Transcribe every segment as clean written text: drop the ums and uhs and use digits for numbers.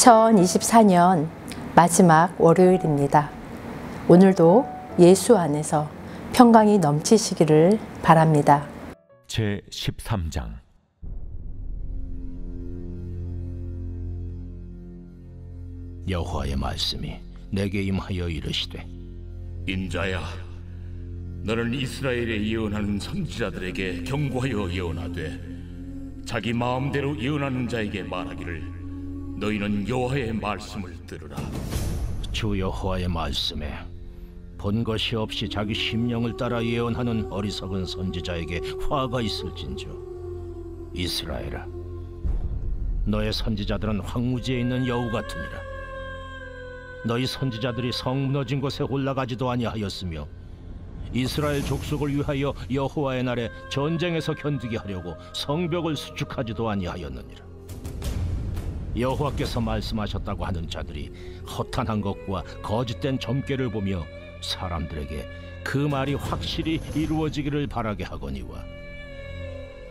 2024년 마지막 월요일입니다. 오늘도 예수 안에서 평강이 넘치시기를 바랍니다. 제13장 여호와의 말씀이 내게 임하여 이르시되, 인자야, 너는 이스라엘에 예언하는 선지자들에게 경고하여 예언하되, 자기 마음대로 예언하는 자에게 말하기를, 너희는 여호와의 말씀을 들으라. 주 여호와의 말씀에 본 것이 없이 자기 심령을 따라 예언하는 어리석은 선지자에게 화가 있을진저. 이스라엘아, 너의 선지자들은 황무지에 있는 여우 같으니라. 너희 선지자들이 성 무너진 곳에 올라가지도 아니하였으며, 이스라엘 족속을 위하여 여호와의 날에 전쟁에서 견디게 하려고 성벽을 수축하지도 아니하였느니라. 여호와께서 말씀하셨다고 하는 자들이 허탄한 것과 거짓된 점괘를 보며 사람들에게 그 말이 확실히 이루어지기를 바라게 하거니와,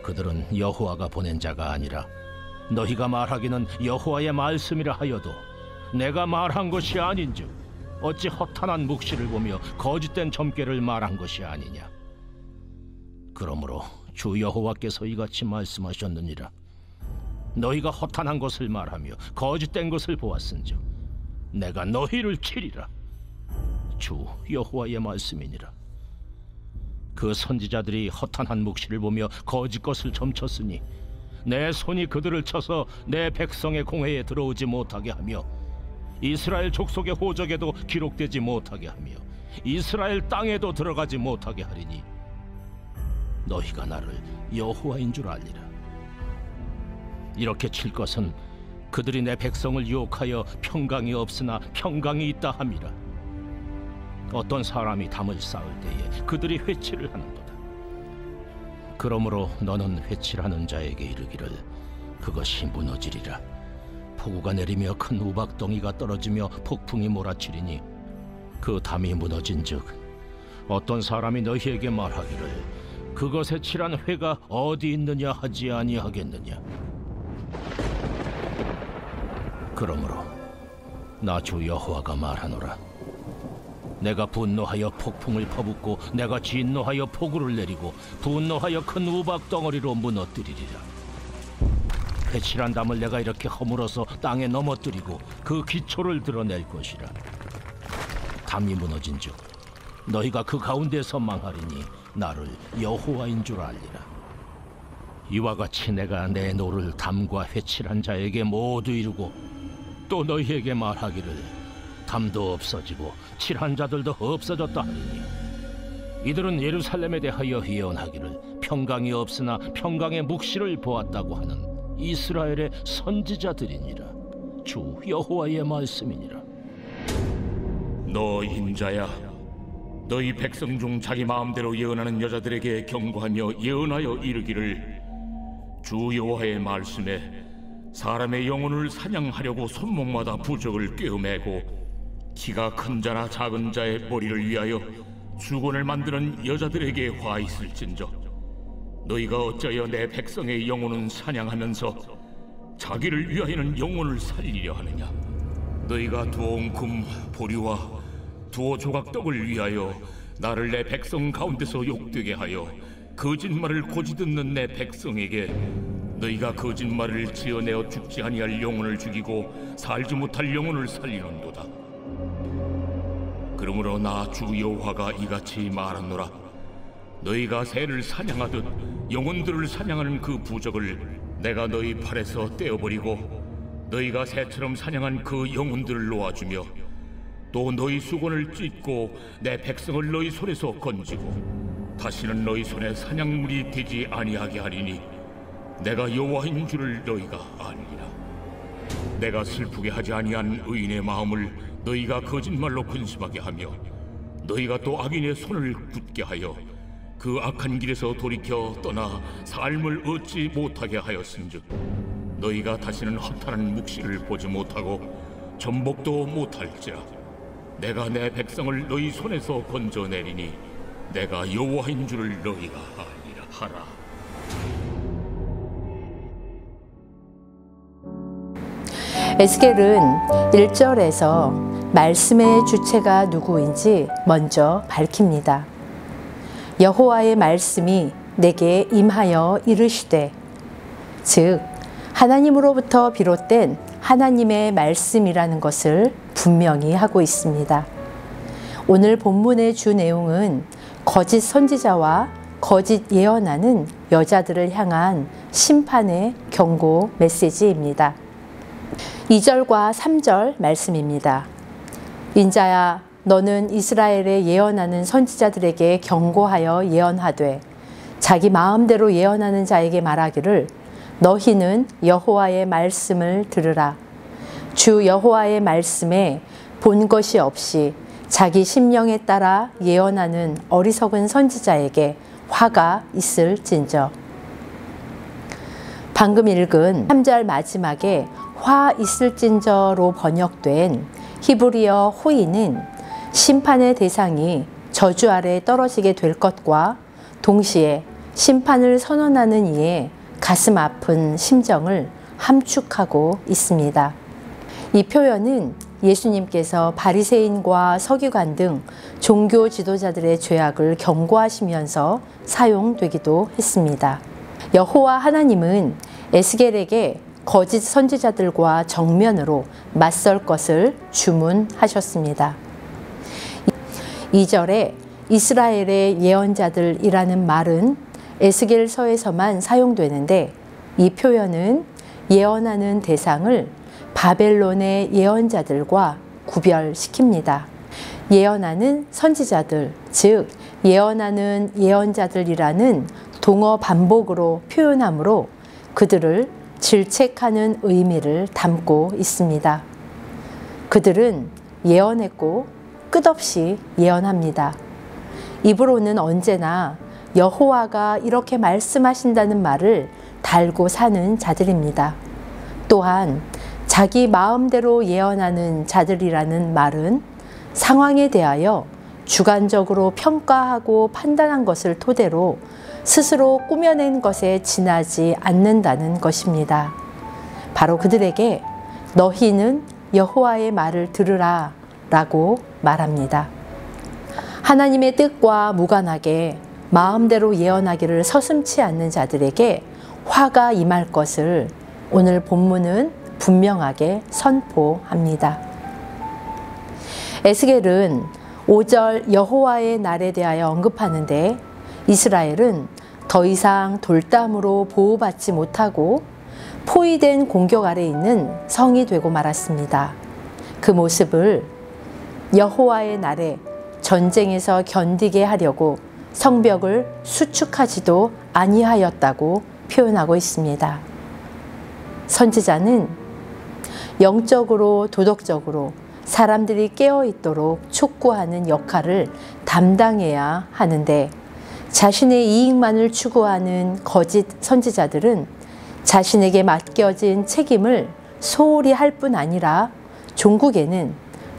그들은 여호와가 보낸 자가 아니라 너희가 말하기는 여호와의 말씀이라 하여도 내가 말한 것이 아닌즉 어찌 허탄한 묵시를 보며 거짓된 점괘를 말한 것이 아니냐. 그러므로 주 여호와께서 이같이 말씀하셨느니라. 너희가 허탄한 것을 말하며 거짓된 것을 보았은즉 내가 너희를 치리라. 주 여호와의 말씀이니라. 그 선지자들이 허탄한 묵시를 보며 거짓 것을 점쳤으니 내 손이 그들을 쳐서 내 백성의 공회에 들어오지 못하게 하며, 이스라엘 족속의 호적에도 기록되지 못하게 하며, 이스라엘 땅에도 들어가지 못하게 하리니 너희가 나를 여호와인 줄 알리라. 이렇게 칠 것은 그들이 내 백성을 유혹하여 평강이 없으나 평강이 있다 함이라. 어떤 사람이 담을 쌓을 때에 그들이 회치를 하는도다. 그러므로 너는 회칠하는 자에게 이르기를, 그것이 무너지리라. 폭우가 내리며 큰 우박덩이가 떨어지며 폭풍이 몰아치리니 그 담이 무너진즉 어떤 사람이 너희에게 말하기를, 그것에 칠한 회가 어디 있느냐 하지 아니하겠느냐. 그러므로 나 주 여호와가 말하노라. 내가 분노하여 폭풍을 퍼붓고 내가 진노하여 폭우를 내리고 분노하여 큰 우박 덩어리로 무너뜨리리라. 회칠한 담을 내가 이렇게 허물어서 땅에 넘어뜨리고 그 기초를 드러낼 것이라. 담이 무너진즉 너희가 그 가운데서 망하리니 나를 여호와인 줄 알리라. 이와 같이 내가 내 노를 담과 회칠한 자에게 모두 이루고 또 너희에게 말하기를, 담도 없어지고 칠한 자들도 없어졌다 하리니, 이들은 예루살렘에 대하여 예언하기를 평강이 없으나 평강의 묵시를 보았다고 하는 이스라엘의 선지자들이니라. 주 여호와의 말씀이니라. 너 인자야, 너희 백성 중 자기 마음대로 예언하는 여자들에게 경고하며 예언하여 이르기를, 주 여호와의 말씀에 사람의 영혼을 사냥하려고 손목마다 부적을 꿰어매고 키가 큰 자나 작은 자의 머리를 위하여 수건을 만드는 여자들에게 화 있을진저. 너희가 어찌하여 내 백성의 영혼은 사냥하면서 자기를 위하여는 영혼을 살리려 하느냐. 너희가 두어온 금 보리와 두어 조각 떡을 위하여 나를 내 백성 가운데서 욕되게 하여 거짓말을 고지 듣는 내 백성에게 너희가 거짓말을 지어내어 죽지 아니할 영혼을 죽이고 살지 못할 영혼을 살리는도다. 그러므로 나 주 여호와가 이같이 말하노라. 너희가 새를 사냥하듯 영혼들을 사냥하는 그 부적을 내가 너희 팔에서 떼어버리고 너희가 새처럼 사냥한 그 영혼들을 놓아주며, 또 너희 수건을 찢고 내 백성을 너희 손에서 건지고 다시는 너희 손에 사냥물이 되지 아니하게 하리니 내가 여호와인 줄을 너희가 아니라. 내가 슬프게 하지 아니한 의인의 마음을 너희가 거짓말로 근심하게 하며, 너희가 또 악인의 손을 굳게 하여 그 악한 길에서 돌이켜 떠나 삶을 얻지 못하게 하였은즉 너희가 다시는 허탄한 묵시를 보지 못하고 전복도 못할지라. 내가 내 백성을 너희 손에서 건져내리니 내가 여호와인 줄을 너희가 아니라 하라. 에스겔은 1절에서 말씀의 주체가 누구인지 먼저 밝힙니다. 여호와의 말씀이 내게 임하여 이르시되, 즉 하나님으로부터 비롯된 하나님의 말씀이라는 것을 분명히 하고 있습니다. 오늘 본문의 주 내용은 거짓 선지자와 거짓 예언하는 여자들을 향한 심판의 경고 메시지입니다. 2절과 3절 말씀입니다. 인자야, 너는 이스라엘에 예언하는 선지자들에게 경고하여 예언하되, 자기 마음대로 예언하는 자에게 말하기를, 너희는 여호와의 말씀을 들으라. 주 여호와의 말씀에 본 것이 없이 자기 심령에 따라 예언하는 어리석은 선지자에게 화가 있을진저. 방금 읽은 3절 마지막에 화 있을진저로 번역된 히브리어 호이는 심판의 대상이 저주 아래 떨어지게 될 것과 동시에 심판을 선언하는 이의 가슴 아픈 심정을 함축하고 있습니다. 이 표현은 예수님께서 바리새인과 서기관 등 종교 지도자들의 죄악을 경고하시면서 사용되기도 했습니다. 여호와 하나님은 에스겔에게 거짓 선지자들과 정면으로 맞설 것을 주문하셨습니다. 2절에 이스라엘의 예언자들이라는 말은 에스겔서에서만 사용되는데, 이 표현은 예언하는 대상을 바벨론의 예언자들과 구별시킵니다. 예언하는 선지자들, 즉 예언하는 예언자들이라는 동어 반복으로 표현하므로 그들을 질책하는 의미를 담고 있습니다. 그들은 예언했고 끝없이 예언합니다. 입으로는 언제나 여호와가 이렇게 말씀하신다는 말을 달고 사는 자들입니다. 또한 자기 마음대로 예언하는 자들이라는 말은 상황에 대하여 주관적으로 평가하고 판단한 것을 토대로 스스로 꾸며낸 것에 지나지 않는다는 것입니다. 바로 그들에게 너희는 여호와의 말을 들으라 라고 말합니다. 하나님의 뜻과 무관하게 마음대로 예언하기를 서슴지 않는 자들에게 화가 임할 것을 오늘 본문은 분명하게 선포합니다. 에스겔은 5절 여호와의 날에 대하여 언급하는데, 이스라엘은 더 이상 돌담으로 보호받지 못하고 포위된 공격 아래 있는 성이 되고 말았습니다. 그 모습을 여호와의 날에 전쟁에서 견디게 하려고 성벽을 수축하지도 아니하였다고 표현하고 있습니다. 선지자는 영적으로 도덕적으로 사람들이 깨어있도록 촉구하는 역할을 담당해야 하는데, 자신의 이익만을 추구하는 거짓 선지자들은 자신에게 맡겨진 책임을 소홀히 할 뿐 아니라 종국에는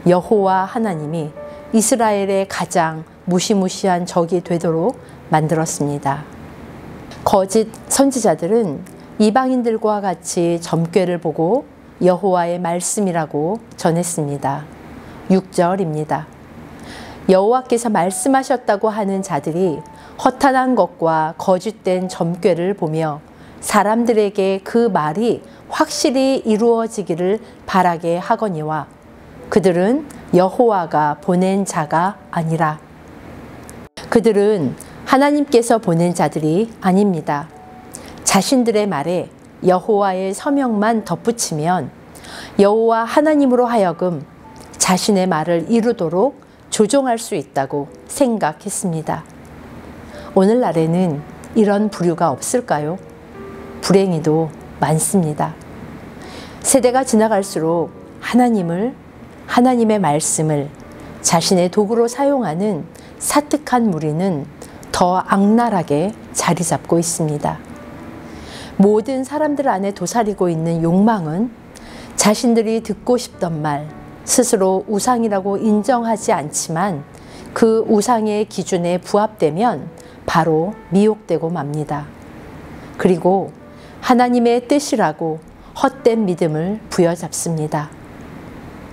여호와 하나님이 이스라엘의 가장 무시무시한 적이 되도록 만들었습니다. 거짓 선지자들은 이방인들과 같이 점괘를 보고 여호와의 말씀이라고 전했습니다. 6절입니다. 여호와께서 말씀하셨다고 하는 자들이 허탄한 것과 거짓된 점괘를 보며 사람들에게 그 말이 확실히 이루어지기를 바라게 하거니와 그들은 여호와가 보낸 자가 아니라. 그들은 하나님께서 보낸 자들이 아닙니다. 자신들의 말에 여호와의 서명만 덧붙이면 여호와 하나님으로 하여금 자신의 말을 이루도록 조종할 수 있다고 생각했습니다. 오늘날에는 이런 부류가 없을까요? 불행히도 많습니다. 세대가 지나갈수록 하나님의 말씀을 자신의 도구로 사용하는 사특한 무리는 더 악랄하게 자리 잡고 있습니다. 모든 사람들 안에 도사리고 있는 욕망은 자신들이 듣고 싶던 말, 스스로 우상이라고 인정하지 않지만 그 우상의 기준에 부합되면 바로 미혹되고 맙니다. 그리고 하나님의 뜻이라고 헛된 믿음을 부여잡습니다.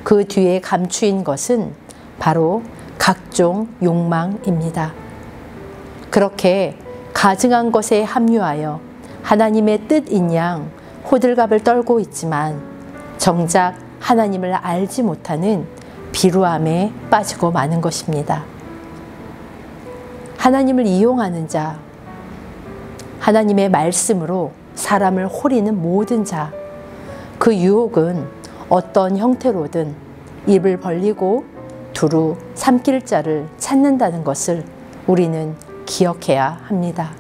그 뒤에 감추인 것은 바로 각종 욕망입니다. 그렇게 가증한 것에 합류하여 하나님의 뜻인 양 호들갑을 떨고 있지만 정작 하나님을 알지 못하는 비루함에 빠지고 마는 것입니다. 하나님을 이용하는 자, 하나님의 말씀으로 사람을 호리는 모든 자, 그 유혹은 어떤 형태로든 입을 벌리고 두루 삼킬 자를 찾는다는 것을 우리는 기억해야 합니다.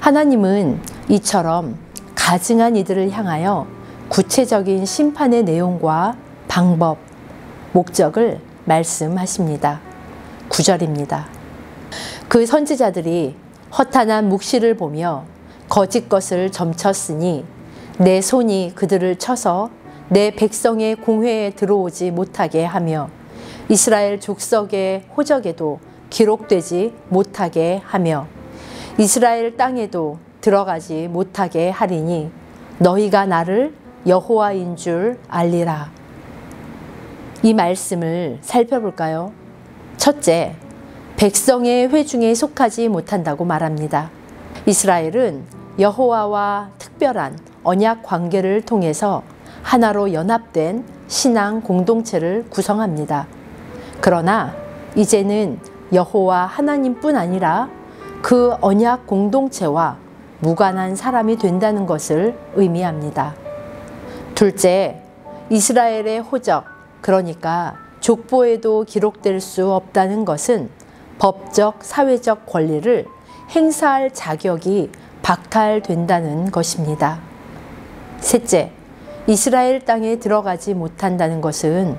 하나님은 이처럼 가증한 이들을 향하여 구체적인 심판의 내용과 방법, 목적을 말씀하십니다. 9절입니다. 그 선지자들이 허탄한 묵시를 보며 거짓 것을 점쳤으니 내 손이 그들을 쳐서 내 백성의 공회에 들어오지 못하게 하며 이스라엘 족속의 호적에도 기록되지 못하게 하며 이스라엘 땅에도 들어가지 못하게 하리니 너희가 나를 여호와인 줄 알리라. 이 말씀을 살펴볼까요? 첫째, 백성의 회중에 속하지 못한다고 말합니다. 이스라엘은 여호와와 특별한 언약 관계를 통해서 하나로 연합된 신앙 공동체를 구성합니다. 그러나 이제는 여호와 하나님뿐 아니라 그 언약 공동체와 무관한 사람이 된다는 것을 의미합니다. 둘째, 이스라엘의 호적, 그러니까 족보에도 기록될 수 없다는 것은 법적, 사회적 권리를 행사할 자격이 박탈된다는 것입니다. 셋째, 이스라엘 땅에 들어가지 못한다는 것은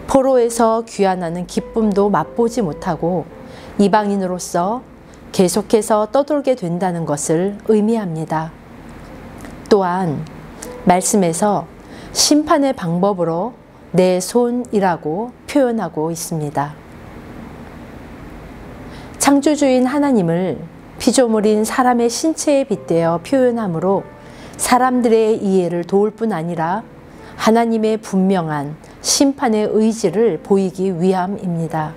포로에서 귀환하는 기쁨도 맛보지 못하고 이방인으로서 계속해서 떠돌게 된다는 것을 의미합니다. 또한 말씀에서 심판의 방법으로 내 손이라고 표현하고 있습니다. 창조주인 하나님을 피조물인 사람의 신체에 빗대어 표현하므로 사람들의 이해를 도울 뿐 아니라 하나님의 분명한 심판의 의지를 보이기 위함입니다.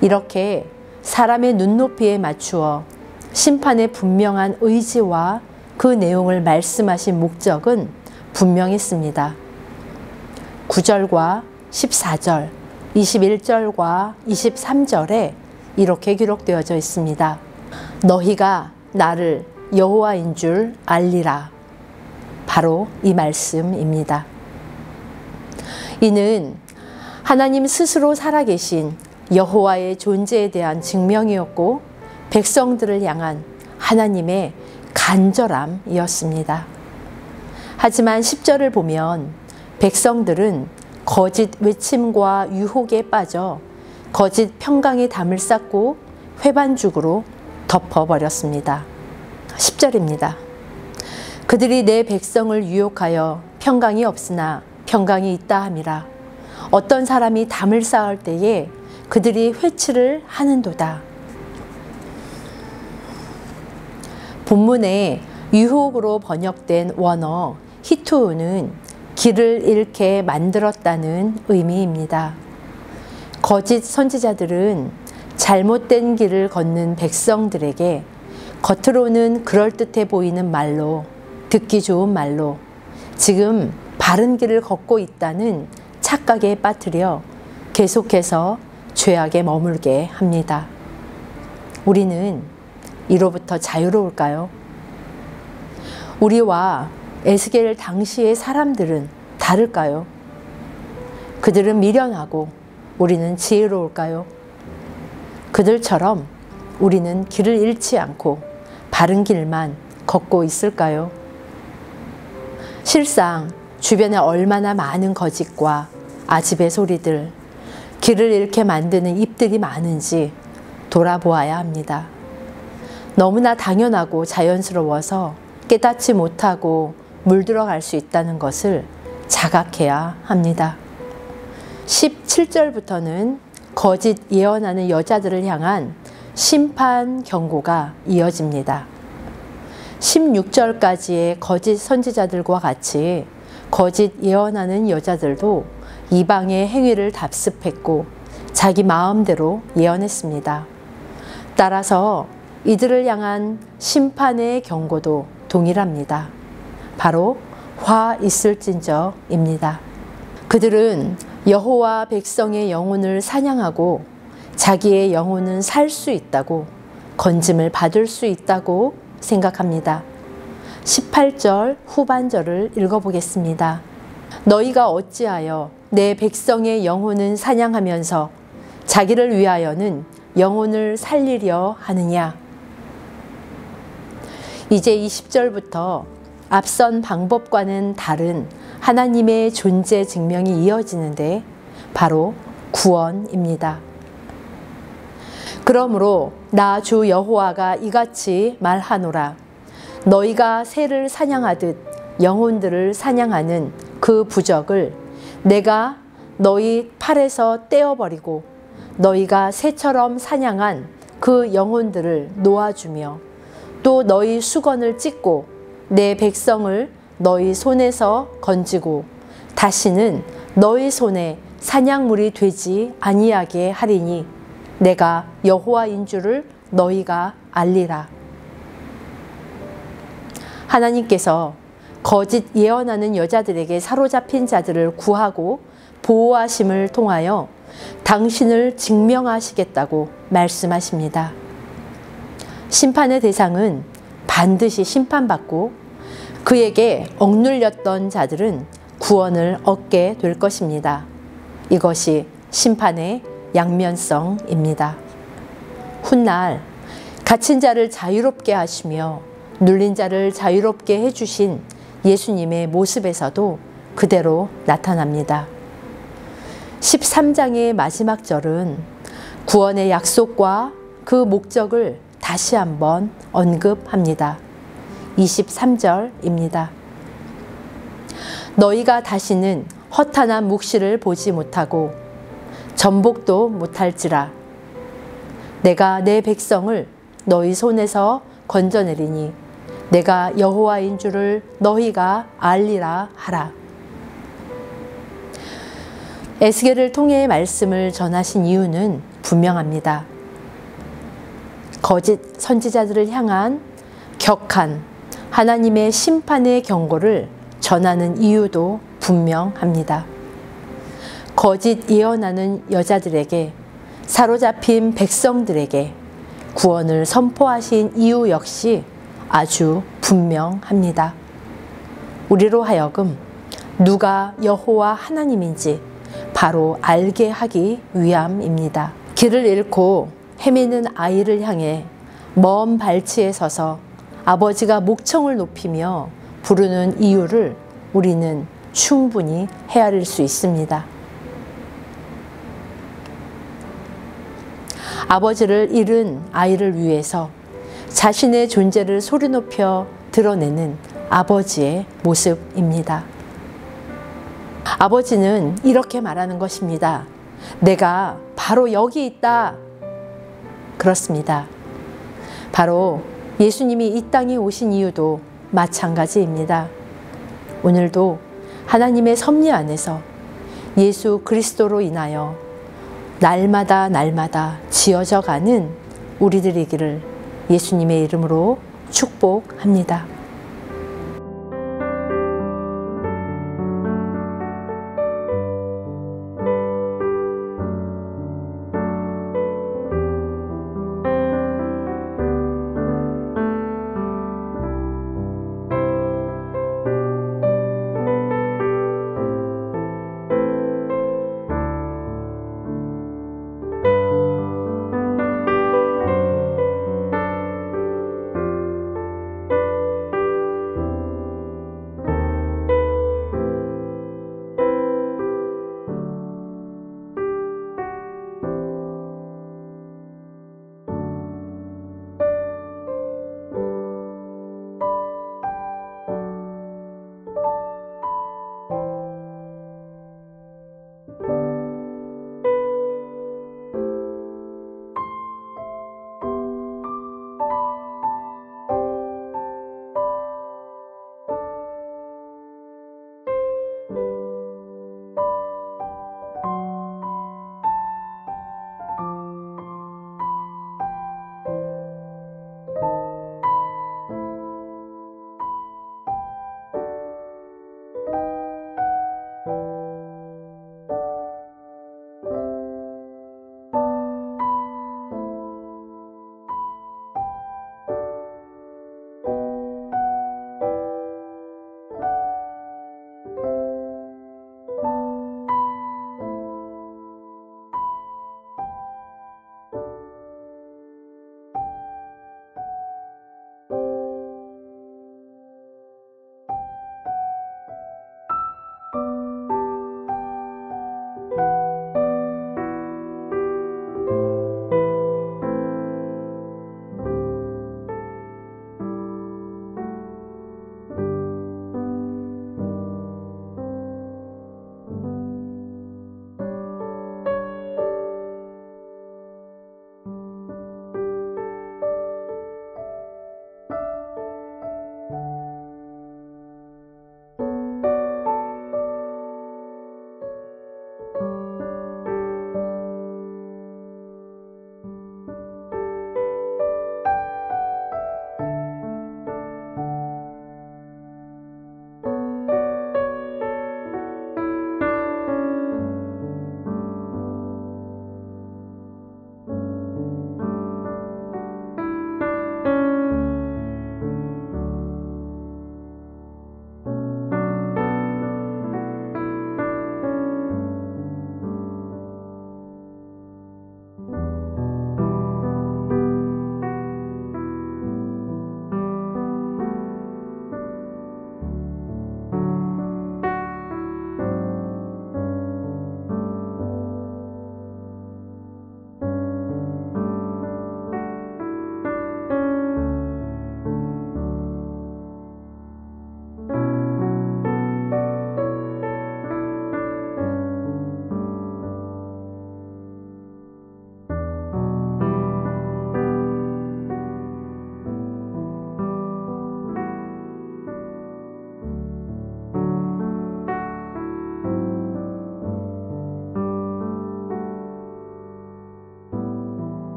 이렇게 사람의 눈높이에 맞추어 심판의 분명한 의지와 그 내용을 말씀하신 목적은 분명했습니다. 9절과 14절, 21절과 23절에 이렇게 기록되어져 있습니다. 너희가 나를 여호와인 줄 알리라. 바로 이 말씀입니다. 이는 하나님 스스로 살아계신 여호와의 존재에 대한 증명이었고 백성들을 향한 하나님의 간절함이었습니다. 하지만 10절을 보면 백성들은 거짓 외침과 유혹에 빠져 거짓 평강의 담을 쌓고 회반죽으로 덮어버렸습니다. 10절입니다. 그들이 내 백성을 유혹하여 평강이 없으나 평강이 있다 함이라. 어떤 사람이 담을 쌓을 때에 그들이 회치를 하는도다. 본문에 유혹으로 번역된 원어 히투는 길을 잃게 만들었다는 의미입니다. 거짓 선지자들은 잘못된 길을 걷는 백성들에게 겉으로는 그럴듯해 보이는 말로, 듣기 좋은 말로 지금 바른 길을 걷고 있다는 착각에 빠뜨려 계속해서 죄악에 머물게 합니다. 우리는 이로부터 자유로울까요? 우리와 에스겔 당시의 사람들은 다를까요? 그들은 미련하고 우리는 지혜로울까요? 그들처럼 우리는 길을 잃지 않고 바른 길만 걷고 있을까요? 실상 주변에 얼마나 많은 거짓과 아집의 소리들, 길을 잃게 만드는 입들이 많은지 돌아보아야 합니다. 너무나 당연하고 자연스러워서 깨닫지 못하고 물들어갈 수 있다는 것을 자각해야 합니다. 17절부터는 거짓 예언하는 여자들을 향한 심판 경고가 이어집니다. 16절까지의 거짓 선지자들과 같이 거짓 예언하는 여자들도 이방의 행위를 답습했고 자기 마음대로 예언했습니다. 따라서 이들을 향한 심판의 경고도 동일합니다. 바로 화 있을진저입니다. 그들은 여호와 백성의 영혼을 사냥하고 자기의 영혼은 살 수 있다고, 건짐을 받을 수 있다고 생각합니다. 18절 후반절을 읽어보겠습니다. 너희가 어찌하여 내 백성의 영혼은 사냥하면서 자기를 위하여는 영혼을 살리려 하느냐. 이제 20절부터 앞선 방법과는 다른 하나님의 존재 증명이 이어지는데 바로 구원입니다. 그러므로 나 주 여호와가 이같이 말하노라. 너희가 새를 사냥하듯 영혼들을 사냥하는 그 부적을 내가 너희 팔에서 떼어버리고 너희가 새처럼 사냥한 그 영혼들을 놓아주며 또 너희 수건을 찢고 내 백성을 너희 손에서 건지고 다시는 너희 손에 사냥물이 되지 아니하게 하리니 내가 여호와인 줄을 너희가 알리라. 하나님께서 거짓 예언하는 여자들에게 사로잡힌 자들을 구하고 보호하심을 통하여 당신을 증명하시겠다고 말씀하십니다. 심판의 대상은 반드시 심판받고 그에게 억눌렸던 자들은 구원을 얻게 될 것입니다. 이것이 심판의 양면성입니다. 훗날 갇힌 자를 자유롭게 하시며 눌린 자를 자유롭게 해주신 예수님의 모습에서도 그대로 나타납니다. 13장의 마지막 절은 구원의 약속과 그 목적을 다시 한번 언급합니다. 23절입니다. 너희가 다시는 허탄한 묵시를 보지 못하고 전복도 못할지라. 내가 내 백성을 너희 손에서 건져내리니 내가 여호와인 줄을 너희가 알리라 하라. 에스겔을 통해 말씀을 전하신 이유는 분명합니다. 거짓 선지자들을 향한 격한 하나님의 심판의 경고를 전하는 이유도 분명합니다. 거짓 예언하는 여자들에게, 사로잡힌 백성들에게 구원을 선포하신 이유 역시 아주 분명합니다. 우리로 하여금 누가 여호와 하나님인지 바로 알게 하기 위함입니다. 길을 잃고 헤매는 아이를 향해 먼 발치에 서서 아버지가 목청을 높이며 부르는 이유를 우리는 충분히 헤아릴 수 있습니다. 아버지를 잃은 아이를 위해서 자신의 존재를 소리 높여 드러내는 아버지의 모습입니다. 아버지는 이렇게 말하는 것입니다. 내가 바로 여기 있다. 그렇습니다. 바로 예수님이 이 땅에 오신 이유도 마찬가지입니다. 오늘도 하나님의 섭리 안에서 예수 그리스도로 인하여 날마다 지어져 가는 우리들이기를 예수님의 이름으로 축복합니다.